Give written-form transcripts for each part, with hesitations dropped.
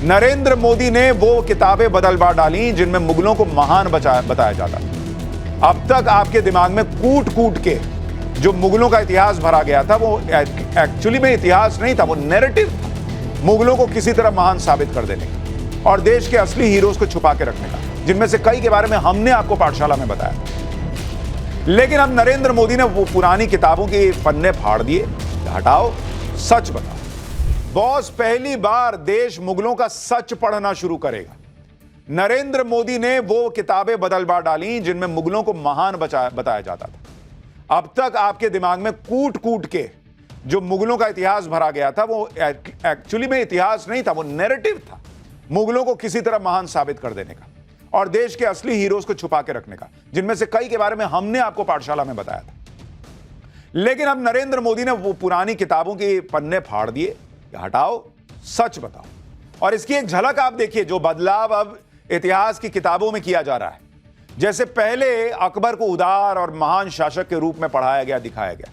नरेंद्र मोदी ने वो किताबें बदलवा डाली जिनमें मुगलों को महान बताया जाता। अब तक आपके दिमाग में कूट कूट के जो मुगलों का इतिहास भरा गया था वो एक्चुअली में इतिहास नहीं था, वो नैरेटिव था मुगलों को किसी तरह महान साबित कर देने का और देश के असली हीरोज को छुपा के रखने का, जिनमें से कई के बारे में हमने आपको पाठशाला में बताया। लेकिन अब नरेंद्र मोदी ने वो पुरानी किताबों के पन्ने फाड़ दिए। हटाओ, सच बताओ। बॉस, पहली बार देश मुगलों का सच पढ़ना शुरू करेगा। नरेंद्र मोदी ने वो किताबें बदलवा डाली जिनमें मुगलों को महान बताया जाता था। अब तक आपके दिमाग में कूट कूट के जो मुगलों का इतिहास भरा गया था वो एक्चुअली में इतिहास नहीं था, वो नैरेटिव था मुगलों को किसी तरह महान साबित कर देने का और देश के असली हीरोज को छुपा के रखने का, जिनमें से कई के बारे में हमने आपको पाठशाला में बताया था। लेकिन अब नरेंद्र मोदी ने वो पुरानी किताबों के पन्ने फाड़ दिए। हटाओ, सच बताओ। और इसकी एक झलक आप देखिए, जो बदलाव अब इतिहास की किताबों में किया जा रहा है। जैसे पहले अकबर को उदार और महान शासक के रूप में पढ़ाया गया, दिखाया गया,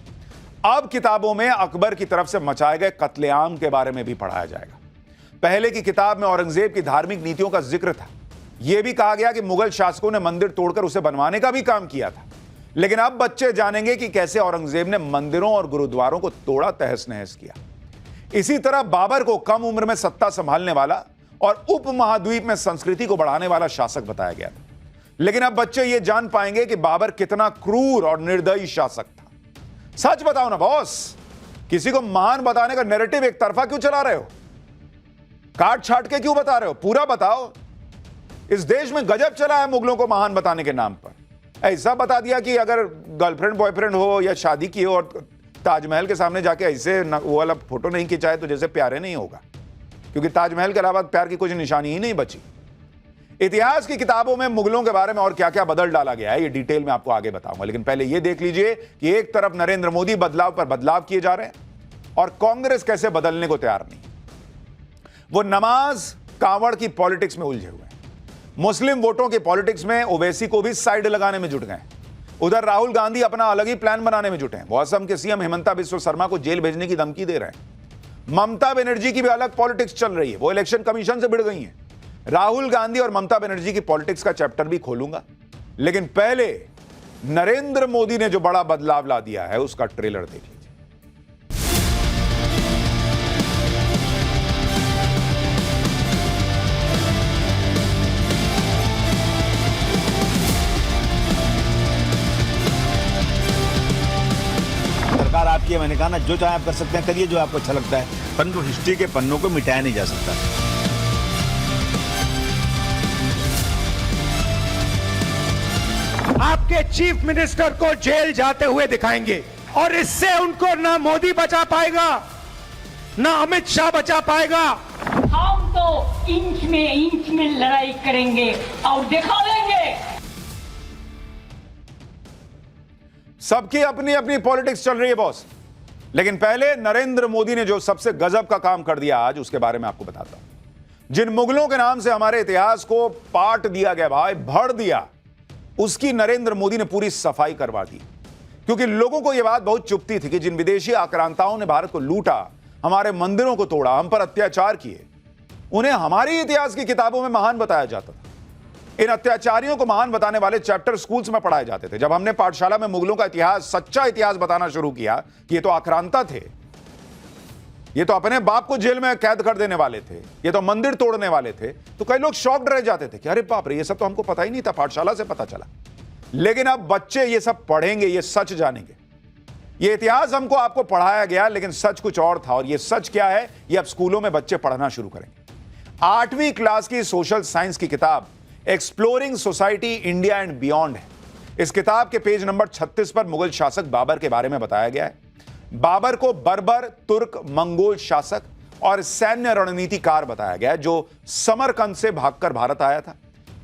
अब किताबों में अकबर की तरफ से मचाए गए कत्लेआम के बारे में भी पढ़ाया जाएगा। पहले की किताब में औरंगजेब की धार्मिक नीतियों का जिक्र था। यह भी कहा गया कि मुगल शासकों ने मंदिर तोड़कर उसे बनवाने का भी काम किया था। लेकिन अब बच्चे जानेंगे कि कैसे औरंगजेब ने मंदिरों और गुरुद्वारों को तोड़ा, तहस नहस किया। इसी तरह बाबर को कम उम्र में सत्ता संभालने वाला और उपमहाद्वीप में संस्कृति को बढ़ाने वाला शासक बताया गया था। लेकिन अब बच्चे यह जान पाएंगे कि बाबर कितना क्रूर और निर्दयी शासक था। सच बताओ ना बॉस, किसी को महान बताने का नैरेटिव एक तरफा क्यों चला रहे हो? काट छाट के क्यों बता रहे हो? पूरा बताओ। इस देश में गजब चला है मुगलों को महान बताने के नाम पर। ऐसा बता दिया कि अगर गर्लफ्रेंड बॉयफ्रेंड हो या शादी की हो और ताजमहल के सामने जाके ऐसे वो वाला फोटो नहीं खिंचाए तो जैसे प्यारे नहीं होगा, क्योंकि ताजमहल के अलावा प्यार की कुछ निशानी ही नहीं बची। इतिहास की किताबों में मुगलों के बारे में और क्या क्या बदल डाला गया है, ये डिटेल में आपको आगे बताऊंगा। लेकिन पहले ये देख लीजिए कि एक तरफ नरेंद्र मोदी बदलाव पर बदलाव किए जा रहे हैं और कांग्रेस कैसे बदलने को तैयार नहीं। वो नमाज कांवड़ की पॉलिटिक्स में उलझे हुए हैं। मुस्लिम वोटों की पॉलिटिक्स में ओवैसी को भी साइड लगाने में जुट गए। उधर राहुल गांधी अपना अलग ही प्लान बनाने में जुटे हैं। वो असम के सीएम हेमंता बिस्वा शर्मा को जेल भेजने की धमकी दे रहे हैं। ममता बनर्जी की भी अलग पॉलिटिक्स चल रही है, वो इलेक्शन कमीशन से भिड़ गई हैं। राहुल गांधी और ममता बनर्जी की पॉलिटिक्स का चैप्टर भी खोलूंगा। लेकिन पहले नरेंद्र मोदी ने जो बड़ा बदलाव ला दिया है उसका ट्रेलर देख लीजिए। सरकार आपकी है, मैंने कहा ना, जो चाहे आप कर सकते हैं करिए, जो आपको अच्छा लगता है, परंतु हिस्ट्री के पन्नों को मिटाया नहीं जा सकता। आपके चीफ मिनिस्टर को जेल जाते हुए दिखाएंगे और इससे उनको ना मोदी बचा पाएगा ना अमित शाह बचा पाएगा। हम तो इंच में लड़ाई करेंगे और दिखा देंगे। सबकी अपनी अपनी पॉलिटिक्स चल रही है बॉस। लेकिन पहले नरेंद्र मोदी ने जो सबसे गजब का काम कर दिया आज, उसके बारे में आपको बताता हूं। जिन मुगलों के नाम से हमारे इतिहास को पाट दिया गया, भाई भर दिया, उसकी नरेंद्र मोदी ने पूरी सफाई करवा दी। क्योंकि लोगों को यह बात बहुत चुभती थी कि जिन विदेशी आक्रांताओं ने भारत को लूटा, हमारे मंदिरों को तोड़ा, हम पर अत्याचार किए, उन्हें हमारे इतिहास की किताबों में महान बताया जाता था। इन अत्याचारियों को महान बताने वाले चैप्टर स्कूल्स में पढ़ाए जाते थे। जब हमने पाठशाला में मुगलों का इतिहास, सच्चा इतिहास बताना शुरू किया कि ये तो आक्रांता थे, ये तो अपने बाप को जेल में कैद कर देने वाले थे, ये तो मंदिर तोड़ने वाले थे, तो कई लोग शॉक्ड रह जाते थे कि अरे बाप रे, ये सब तो हमको पता ही नहीं था, पाठशाला से पता चला। लेकिन अब बच्चे ये सब पढ़ेंगे, ये सच जानेंगे। ये इतिहास हमको आपको पढ़ाया गया, लेकिन सच कुछ और था। और ये सच क्या है, ये अब स्कूलों में बच्चे पढ़ना शुरू करेंगे। 8वीं क्लास की सोशल साइंस की किताब exploring society India and beyond है। इस किताब के पेज नंबर 36 पर मुगल शासक बाबर के बारे में बताया गया है। बाबर को बर्बर, तुर्क, मंगोल शासक और सैन्य रणनीतिकार बताया गया है, जो समरकंद से भागकर भारत आया था।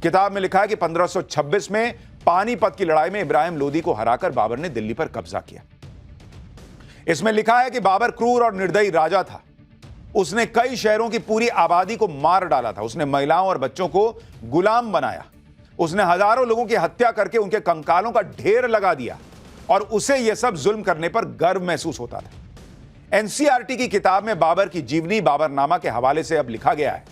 किताब में लिखा है कि 1526 में पानीपत की लड़ाई में इब्राहिम लोदी को हराकर बाबर ने दिल्ली पर कब्जा किया। इसमें लिखा है कि बाबर क्रूर और निर्दयी राजा था। उसने कई शहरों की पूरी आबादी को मार डाला था। उसने महिलाओं और बच्चों को गुलाम बनाया। उसने हजारों लोगों की हत्या करके उनके कंकालों का ढेर लगा दिया और उसे यह सब जुल्म करने पर गर्व महसूस होता था। एनसीईआरटी की किताब में बाबर की जीवनी, बाबरनामा के हवाले से अब लिखा गया है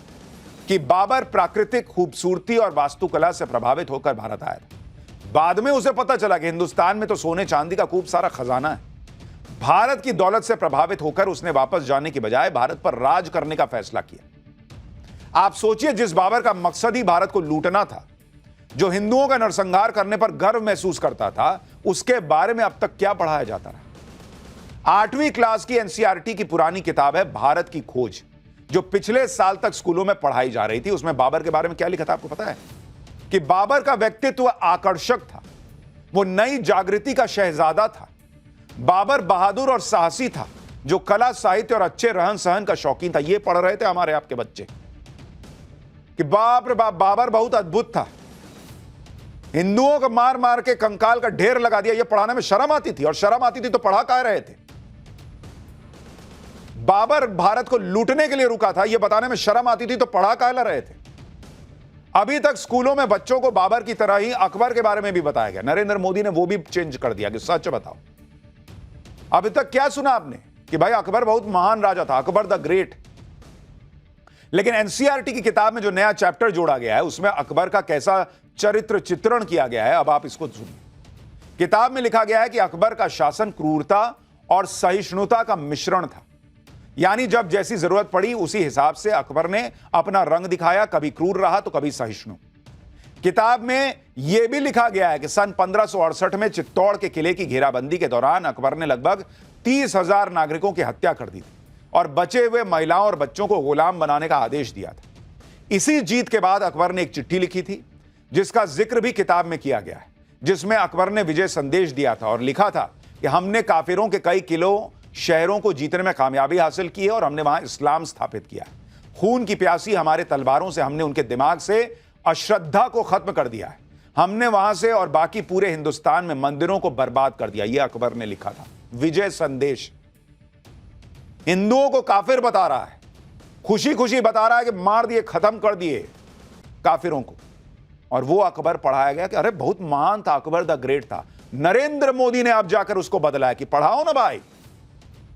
कि बाबर प्राकृतिक खूबसूरती और वास्तुकला से प्रभावित होकर भारत आया था। बाद में उसे पता चला कि हिंदुस्तान में तो सोने चांदी का खूब सारा खजाना है। भारत की दौलत से प्रभावित होकर उसने वापस जाने की बजाय भारत पर राज करने का फैसला किया। आप सोचिए, जिस बाबर का मकसद ही भारत को लूटना था, जो हिंदुओं का नरसंहार करने पर गर्व महसूस करता था, उसके बारे में अब तक क्या पढ़ाया जाता रहा। 8वीं क्लास की एनसीईआरटी की पुरानी किताब है भारत की खोज, जो पिछले साल तक स्कूलों में पढ़ाई जा रही थी। उसमें बाबर के बारे में क्या लिखा था आपको पता है? कि बाबर का व्यक्तित्व आकर्षक था, वो नई जागृति का शहजादा था। बाबर बहादुर और साहसी था, जो कला साहित्य और अच्छे रहन सहन का शौकीन था। ये पढ़ रहे थे हमारे आपके बच्चे कि बाप रे बाप, बाबर बहुत अद्भुत था, हिंदुओं को मार मार के कंकाल का ढेर लगा दिया। ये पढ़ाने में शर्म आती थी, और शर्म आती थी तो पढ़ा कह रहे थे। बाबर भारत को लूटने के लिए रुका था, यह बताने में शर्म आती थी तो पढ़ा कहला रहे थे। अभी तक स्कूलों में बच्चों को बाबर की तरह ही अकबर के बारे में भी बताया गया। नरेंद्र मोदी ने वो भी चेंज कर दिया कि सच बताओ। अभी तक क्या सुना आपने कि भाई अकबर बहुत महान राजा था, अकबर द ग्रेट। लेकिन एनसीईआरटी की किताब में जो नया चैप्टर जोड़ा गया है, उसमें अकबर का कैसा चरित्र चित्रण किया गया है, अब आप इसको सुनिए। किताब में लिखा गया है कि अकबर का शासन क्रूरता और सहिष्णुता का मिश्रण था। यानी जब जैसी जरूरत पड़ी उसी हिसाब से अकबर ने अपना रंग दिखाया, कभी क्रूर रहा तो कभी सहिष्णु। किताब में यह भी लिखा गया है कि सन 1568 में चित्तौड़ के किले की घेराबंदी के दौरान अकबर ने लगभग 30,000 नागरिकों की हत्या कर दी थी और बचे हुए महिलाओं और बच्चों को गुलाम बनाने का आदेश दिया था। इसी जीत के बाद अकबर ने एक चिट्ठी लिखी थी, जिसका जिक्र भी किताब में किया गया है, जिसमें अकबर ने विजय संदेश दिया था और लिखा था कि हमने काफिरों के कई किलों शहरों को जीतने में कामयाबी हासिल की है और हमने वहां इस्लाम स्थापित किया। खून की प्यासी हमारे तलवारों से हमने उनके दिमाग से अश्रद्धा को खत्म कर दिया है। हमने वहां से और बाकी पूरे हिंदुस्तान में मंदिरों को बर्बाद कर दिया। यह अकबर ने लिखा था, विजय संदेश। हिंदुओं को काफिर बता रहा है, खुशी खुशी बता रहा है कि मार दिए, खत्म कर दिए काफिरों को। और वो अकबर पढ़ाया गया कि अरे बहुत महान था, अकबर द ग्रेट था। नरेंद्र मोदी ने अब जाकर उसको बदला है कि पढ़ाओ ना भाई,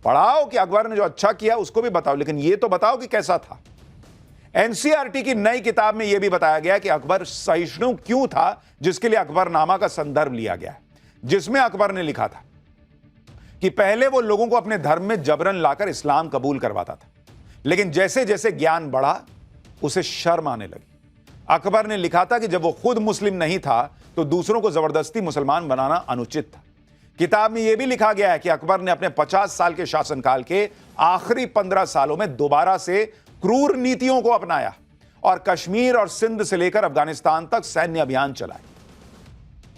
पढ़ाओ कि अकबर ने जो अच्छा किया उसको भी बताओ, लेकिन ये तो बताओ कि कैसा था। एनसीईआरटी की नई किताब में यह भी बताया गया कि अकबर सहिष्णु क्यों था, जिसके लिए अकबरनामा का संदर्भ लिया गया है, जिसमें अकबर ने लिखा था कि पहले वो लोगों को अपने धर्म में जबरन लाकर इस्लाम कबूल करवाता था, लेकिन जैसे जैसे ज्ञान बढ़ा उसे शर्म आने लगी। अकबर ने लिखा था कि जब वो खुद मुस्लिम नहीं था तो दूसरों को जबरदस्ती मुसलमान बनाना अनुचित था। किताब में यह भी लिखा गया है कि अकबर ने अपने 50 साल के शासनकाल के आखिरी 15 सालों में दोबारा से क्रूर नीतियों को अपनाया और कश्मीर और सिंध से लेकर अफगानिस्तान तक सैन्य अभियान चलाए।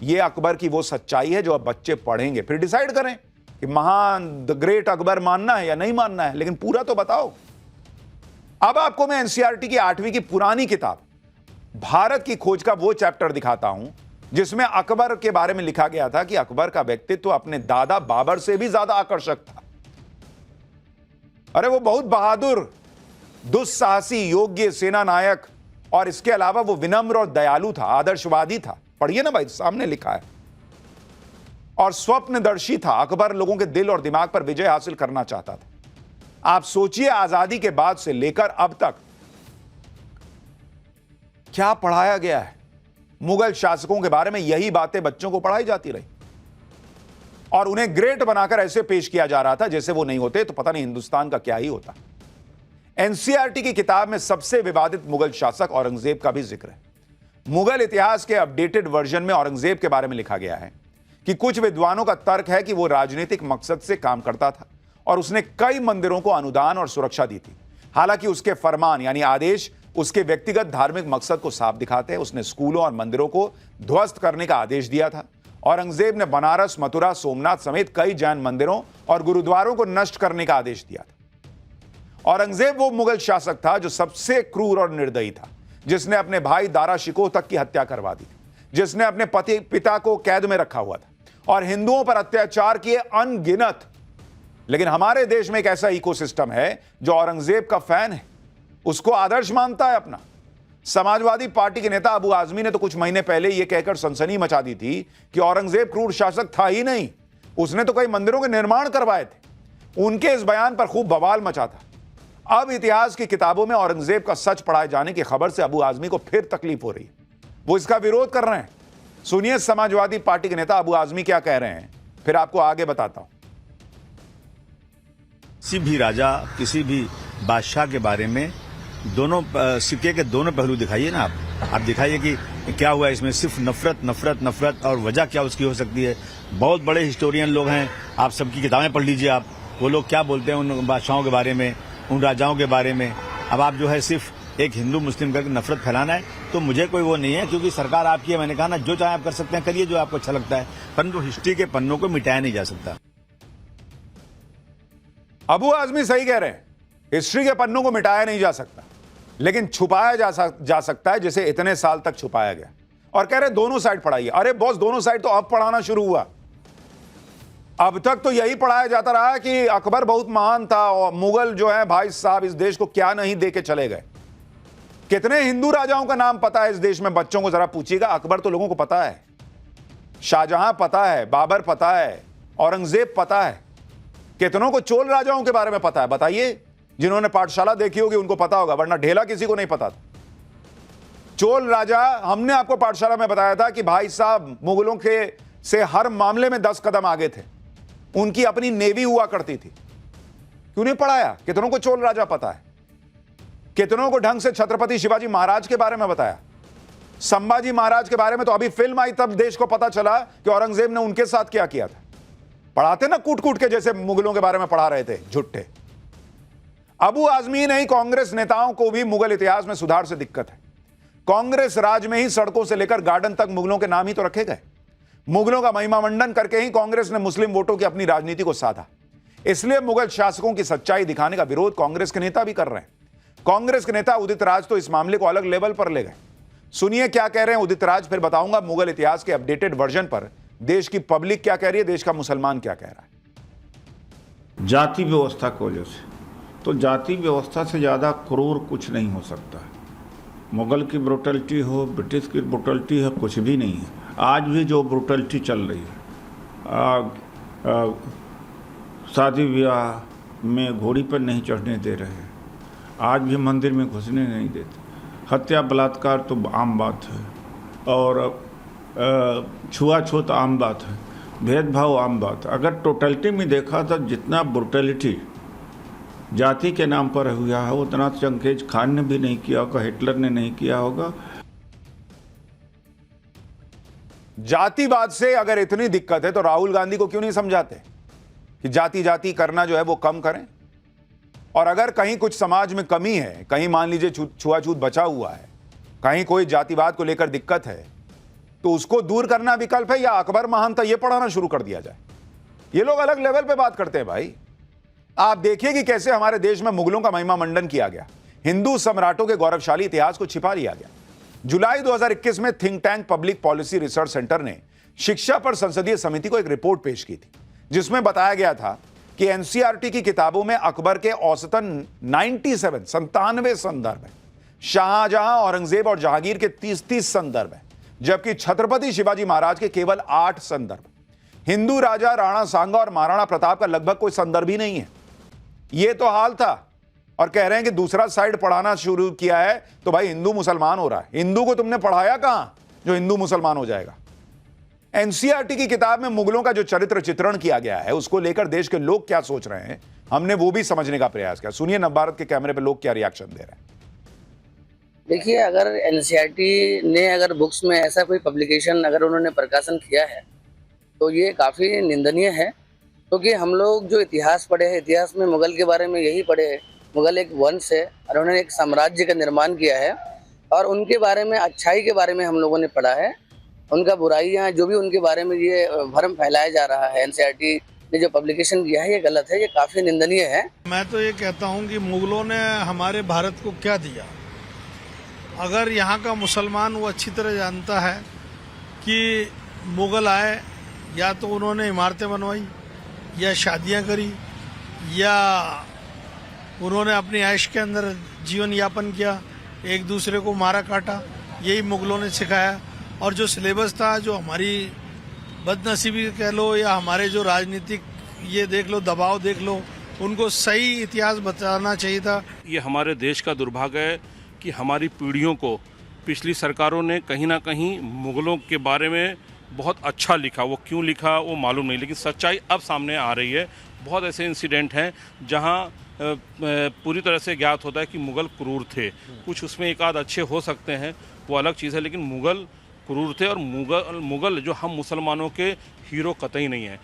यह अकबर की वो सच्चाई है जो अब बच्चे पढ़ेंगे, फिर डिसाइड करें कि महान द ग्रेट अकबर मानना है या नहीं मानना है, लेकिन पूरा तो बताओ। अब आपको मैं एनसीईआरटी की 8वीं की पुरानी किताब भारत की खोज का वो चैप्टर दिखाता हूं जिसमें अकबर के बारे में लिखा गया था कि अकबर का व्यक्तित्व अपने दादा बाबर से भी ज्यादा आकर्षक था। अरे वो बहुत बहादुर, दुस्साहसी, योग्य सेना नायक, और इसके अलावा वो विनम्र और दयालु था, आदर्शवादी था। पढ़िए ना भाई, सामने लिखा है। और स्वप्नदर्शी था। अकबर लोगों के दिल और दिमाग पर विजय हासिल करना चाहता था। आप सोचिए, आजादी के बाद से लेकर अब तक क्या पढ़ाया गया है। मुगल शासकों के बारे में यही बातें बच्चों को पढ़ाई जाती रही और उन्हें ग्रेट बनाकर ऐसे पेश किया जा रहा था जैसे वो नहीं होते तो पता नहीं हिंदुस्तान का क्या ही होता। एनसीईआरटी की किताब में सबसे विवादित मुगल शासक औरंगजेब का भी जिक्र है। मुगल इतिहास के अपडेटेड वर्जन में औरंगजेब के बारे में लिखा गया है कि कुछ विद्वानों का तर्क है कि वो राजनीतिक मकसद से काम करता था और उसने कई मंदिरों को अनुदान और सुरक्षा दी थी। हालांकि उसके फरमान यानी आदेश उसके व्यक्तिगत धार्मिक मकसद को साफ दिखाते हैं। उसने स्कूलों और मंदिरों को ध्वस्त करने का आदेश दिया था। औरंगजेब ने बनारस, मथुरा, सोमनाथ समेत कई जैन मंदिरों और गुरुद्वारों को नष्ट करने का आदेश दिया था। औरंगजेब वो मुगल शासक था जो सबसे क्रूर और निर्दयी था, जिसने अपने भाई दारा शिकोह तक की हत्या करवा दी, जिसने अपने पिता को कैद में रखा हुआ था और हिंदुओं पर अत्याचार किए अनगिनत। लेकिन हमारे देश में एक ऐसा इकोसिस्टम है जो औरंगजेब का फैन है, उसको आदर्श मानता है अपना। समाजवादी पार्टी के नेता अबू आजमी ने तो कुछ महीने पहले यह कहकर सनसनी मचा दी थी कि औरंगजेब क्रूर शासक था ही नहीं, उसने तो कई मंदिरों के निर्माण करवाए थे। उनके इस बयान पर खूब बवाल मचा था। अब इतिहास की किताबों में औरंगजेब का सच पढ़ाए जाने की खबर से अबू आजमी को फिर तकलीफ हो रही है, वो इसका विरोध कर रहे हैं। सुनिए समाजवादी पार्टी के नेता अबू आजमी क्या कह रहे हैं, फिर आपको आगे बताता हूं। किसी भी राजा, किसी भी बादशाह के बारे में दोनों सिक्के के दोनों पहलू दिखाइए ना आप दिखाइए कि क्या हुआ इसमें, सिर्फ नफरत नफरत नफरत, और वजह क्या उसकी हो सकती है। बहुत बड़े हिस्टोरियन लोग हैं, आप सबकी किताबें पढ़ लीजिए, आप वो लोग क्या बोलते हैं उन बादशाहों के बारे में, उन राजाओं के बारे में। अब आप जो है सिर्फ एक हिंदू मुस्लिम करके नफरत फैलाना है, तो मुझे कोई वो नहीं है, क्योंकि सरकार आपकी है। मैंने कहा ना, जो चाहे आप कर सकते हैं, करिए जो आपको अच्छा लगता है, परंतु हिस्ट्री के पन्नों को मिटाया नहीं जा सकता। अबू आजमी सही कह रहे हैं, हिस्ट्री के पन्नों को मिटाया नहीं जा सकता, लेकिन छुपाया जा सकता है, जिसे इतने साल तक छुपाया गया। और कह रहे दोनों साइड पढ़ाइए। अरे बॉस, दोनों साइड तो अब पढ़ाना शुरू हुआ। अब तक तो यही पढ़ाया जाता रहा कि अकबर बहुत महान था और मुगल जो है भाई साहब इस देश को क्या नहीं दे के चले गए। कितने हिंदू राजाओं का नाम पता है इस देश में? बच्चों को जरा पूछिएगा। अकबर तो लोगों को पता है, शाहजहां पता है, बाबर पता है, औरंगजेब पता है। कितनों को चोल राजाओं के बारे में पता है? बताइए। जिन्होंने पाठशाला देखी होगी उनको पता होगा, वरना ढेला किसी को नहीं पता था। चोल राजा, हमने आपको पाठशाला में बताया था कि भाई साहब मुगलों के से हर मामले में 10 कदम आगे थे। उनकी अपनी नेवी हुआ करती थी। क्यों नहीं पढ़ाया? कितनों को चोल राजा पता है? कितनों को ढंग से छत्रपति शिवाजी महाराज के बारे में बताया? संभाजी महाराज के बारे में तो अभी फिल्म आई, तब देश को पता चला कि औरंगजेब ने उनके साथ क्या किया था। पढ़ाते ना कूट कूट के, जैसे मुगलों के बारे में पढ़ा रहे थे झुट्टे। अबू आजमी नहीं, कांग्रेस नेताओं को भी मुगल इतिहास में सुधार से दिक्कत है। कांग्रेस राज में ही सड़कों से लेकर गार्डन तक मुगलों के नाम ही तो रखे गए। मुगलों का महिमा मंडन करके ही कांग्रेस ने मुस्लिम वोटों की अपनी राजनीति को साधा। इसलिए मुगल शासकों की सच्चाई दिखाने का विरोध कांग्रेस के नेता भी कर रहे हैं। कांग्रेस के नेता उदित राज तो इस मामले को अलग लेवल पर ले गए। सुनिए क्या कह रहे हैं उदित राज, फिर बताऊंगा मुगल इतिहास के अपडेटेड वर्जन पर देश की पब्लिक क्या कह रही है, देश का मुसलमान क्या कह रहा है। जाति व्यवस्था की वजह से, तो जाति व्यवस्था से ज़्यादा क्रूर कुछ नहीं हो सकता है। मुगल की ब्रुटलिटी हो, ब्रिटिश की ब्रुटलिटी हो, कुछ भी नहीं है। आज भी जो ब्रुटलिटी चल रही है, शादी ब्याह में घोड़ी पर नहीं चढ़ने दे रहे हैं, आज भी मंदिर में घुसने नहीं देते, हत्या बलात्कार तो आम बात है, और छुआछूत आम बात है, भेदभाव आम बात है। अगर टोटलिटी में देखा तो जितना ब्रुटलिटी जाति के नाम पर हुआ है उतना चंगेज खान ने भी नहीं किया होगा, हिटलर ने नहीं किया होगा। जातिवाद से अगर इतनी दिक्कत है तो राहुल गांधी को क्यों नहीं समझाते कि जाति जाति करना जो है वो कम करें? और अगर कहीं कुछ समाज में कमी है, कहीं मान लीजिए छुआछूत बचा हुआ है, कहीं कोई जातिवाद को लेकर दिक्कत है, तो उसको दूर करना विकल्प है या अकबर महान था ये पढ़ाना शुरू कर दिया जाए? ये लोग अलग लेवल पे बात करते हैं भाई। आप देखिए कि कैसे हमारे देश में मुगलों का महिमा मंडन किया गया, हिंदू सम्राटों के गौरवशाली इतिहास को छिपा लिया गया। जुलाई 2021 में think tank public policy research centre ने शिक्षा पर संसदीय समिति को एक रिपोर्ट पेश की थी, जिसमें बताया गया था कि एनसीईआरटी की किताबों में अकबर के औसतन 97 संदर्भ है, शाहजहां, औरंगजेब और जहांगीर के 30 संदर्भ है, जबकि छत्रपति शिवाजी महाराज के केवल 8 संदर्भ। हिंदू राजा राणा सांगा और महाराणा प्रताप का लगभग कोई संदर्भ ही नहीं है। यह तो हाल था, और कह रहे हैं कि दूसरा साइड पढ़ाना शुरू किया है तो भाई हिंदू मुसलमान हो रहा है। हिंदू को तुमने पढ़ाया कहां जो हिंदू मुसलमान हो जाएगा? एनसीईआरटी की किताब में मुगलों का जो चरित्र चित्रण किया गया है उसको लेकर देश के लोग क्या सोच रहे हैं, हमने वो भी समझने का प्रयास किया। सुनिए नवभारत के कैमरे पे लोग क्या रिएक्शन दे रहे हैं। देखिए, अगर एनसीईआरटी ने अगर बुक्स में ऐसा कोई पब्लिकेशन अगर उन्होंने प्रकाशन किया है तो ये काफ़ी निंदनीय है, क्योंकि हम लोग जो इतिहास पढ़े हैं, इतिहास में मुगल के बारे में यही पढ़े हैं। मुगल एक वंश है और उन्होंने एक साम्राज्य का निर्माण किया है, और उनके बारे में, अच्छाई के बारे में हम लोगों ने पढ़ा है। उनका बुराइयां जो भी उनके बारे में ये भ्रम फैलाया जा रहा है, एनसीईआरटी ने जो पब्लिकेशन किया है ये गलत है, ये काफ़ी निंदनीय है। मैं तो ये कहता हूँ कि मुगलों ने हमारे भारत को क्या दिया। अगर यहाँ का मुसलमान वो अच्छी तरह जानता है कि मुगल आए, या तो उन्होंने इमारतें बनवाई, या शादियाँ करी, या उन्होंने अपनी ऐश के अंदर जीवन यापन किया, एक दूसरे को मारा काटा, यही मुगलों ने सिखाया। और जो सिलेबस था, जो हमारी बदनसीबी कह लो या हमारे जो राजनीतिक ये देख लो, दबाव देख लो, उनको सही इतिहास बताना चाहिए था। ये हमारे देश का दुर्भाग्य है कि हमारी पीढ़ियों को पिछली सरकारों ने कहीं ना कहीं मुगलों के बारे में बहुत अच्छा लिखा। वो क्यों लिखा वो मालूम नहीं, लेकिन सच्चाई अब सामने आ रही है। बहुत ऐसे इंसिडेंट हैं जहां पूरी तरह से ज्ञात होता है कि मुग़ल क्रूर थे। कुछ उसमें एक आध अच्छे हो सकते हैं, वो अलग चीज़ है, लेकिन मुग़ल क्रूर थे। और मुग़ल जो हम मुसलमानों के हीरो कतई नहीं है।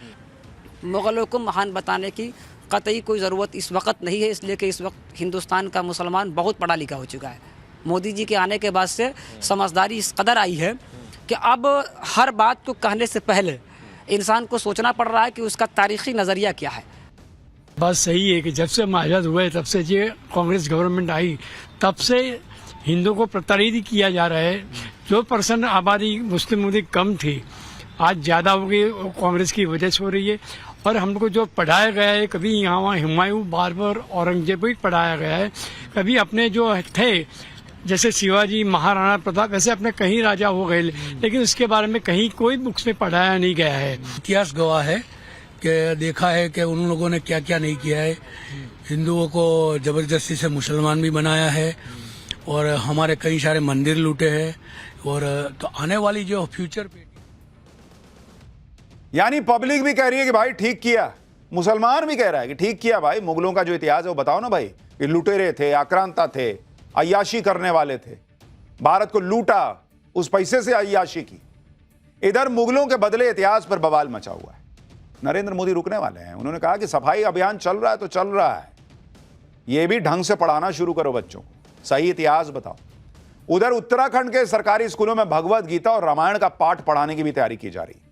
मुग़लों को महान बताने की कतई कोई ज़रूरत इस वक्त नहीं है, इसलिए कि इस वक्त हिंदुस्तान का मुसलमान बहुत पढ़ा लिखा हो चुका है। मोदी जी के आने के बाद से समझदारी इस कदर आई है कि अब हर बात को कहने से पहले इंसान को सोचना पड़ रहा है कि उसका तारीख़ी नज़रिया क्या है। बात सही है कि जब से हम आज़ाद हुए तब से जो कांग्रेस गवर्नमेंट आई तब से हिंदुओं को प्रताड़ित किया जा रहा है। जो % आबादी मुस्लिमों की कम थी आज ज़्यादा हो गई, कांग्रेस की वजह से हो रही है। और हमको जो पढ़ाया गया है, कभी यहाँ वहाँ हुमायूं, बाबर, औरंगजेब भी पढ़ाया गया है, कभी अपने जो थे जैसे शिवाजी, महाराणा प्रताप, वैसे अपने कहीं राजा हो गए, लेकिन उसके बारे में कहीं कोई बुक्स में पढ़ाया नहीं गया है। इतिहास गवाह है कि देखा है कि उन लोगों ने क्या क्या नहीं किया है। हिंदुओं को जबरदस्ती से मुसलमान भी बनाया है और हमारे कई सारे मंदिर लूटे हैं। और तो आने वाली जो फ्यूचर पे, यानी पब्लिक भी कह रही है कि भाई ठीक किया, मुसलमान भी कह रहा है कि ठीक किया भाई, मुगलों का जो इतिहास है वो बताओ ना भाई। ये लुटेरे थे, आक्रांता थे, अय्याशी करने वाले थे, भारत को लूटा, उस पैसे से अय्याशी की। इधर मुगलों के बदले इतिहास पर बवाल मचा हुआ है। नरेंद्र मोदी रुकने वाले हैं। उन्होंने कहा कि सफाई अभियान चल रहा है तो चल रहा है, यह भी ढंग से पढ़ाना शुरू करो बच्चों को, सही इतिहास बताओ। उधर उत्तराखंड के सरकारी स्कूलों में भगवत गीता और रामायण का पाठ पढ़ाने की भी तैयारी की जा रही है।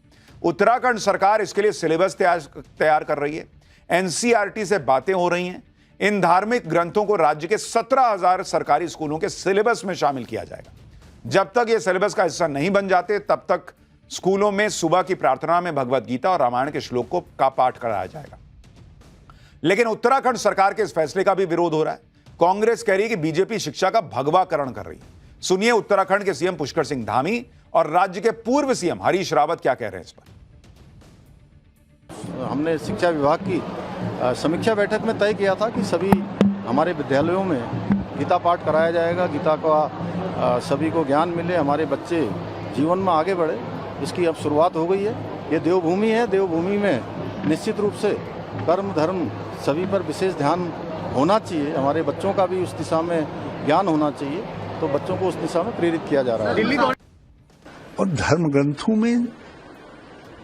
उत्तराखंड सरकार इसके लिए सिलेबस तैयार कर रही है। एनसीईआरटी से बातें हो रही हैं। इन धार्मिक ग्रंथों को राज्य के 17,000 सरकारी स्कूलों के सिलेबस में शामिल किया जाएगा। जब तक ये सिलेबस का हिस्सा नहीं बन जाते तब तक स्कूलों में सुबह की प्रार्थना में भगवत गीता और रामायण के श्लोकों का पाठ कराया जाएगा। लेकिन उत्तराखंड सरकार के इस फैसले का भी विरोध हो रहा है। कांग्रेस कह रही है कि बीजेपी शिक्षा का भगवाकरण कर रही है। सुनिए उत्तराखंड के सीएम पुष्कर सिंह धामी और राज्य के पूर्व सीएम हरीश रावत क्या कह रहे हैं इस पर। हमने शिक्षा विभाग की समीक्षा बैठक में तय किया था कि सभी हमारे विद्यालयों में गीता पाठ कराया जाएगा। गीता का सभी को ज्ञान मिले, हमारे बच्चे जीवन में आगे बढ़े, इसकी अब शुरुआत हो गई है। ये देवभूमि है, देवभूमि में निश्चित रूप से कर्म धर्म सभी पर विशेष ध्यान होना चाहिए। हमारे बच्चों का भी उस दिशा में ज्ञान होना चाहिए, तो बच्चों को उस दिशा में प्रेरित किया जा रहा है। और धर्म ग्रंथों में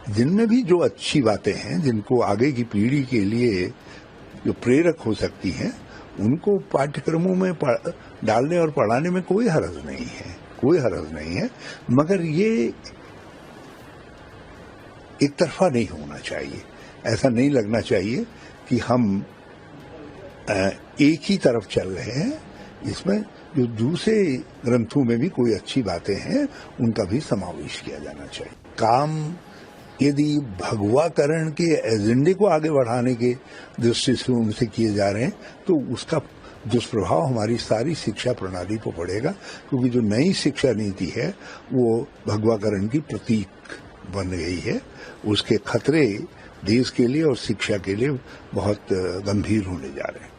जिनमें भी जो अच्छी बातें हैं, जिनको आगे की पीढ़ी के लिए जो प्रेरक हो सकती हैं, उनको पाठ्यक्रमों में डालने और पढ़ाने में कोई हर्ज नहीं है, कोई हर्ज नहीं है। मगर ये एक तरफा नहीं होना चाहिए। ऐसा नहीं लगना चाहिए कि हम एक ही तरफ चल रहे हैं। इसमें जो दूसरे ग्रंथों में भी कोई अच्छी बातें हैं उनका भी समावेश किया जाना चाहिए। काम यदि भगवाकरण के एजेंडे को आगे बढ़ाने के दृष्टि से उनसे किए जा रहे हैं तो उसका दुष्प्रभाव हमारी सारी शिक्षा प्रणाली पर पड़ेगा, क्योंकि जो नई शिक्षा नीति है वो भगवाकरण की प्रतीक बन गई है। उसके खतरे देश के लिए और शिक्षा के लिए बहुत गंभीर होने जा रहे हैं।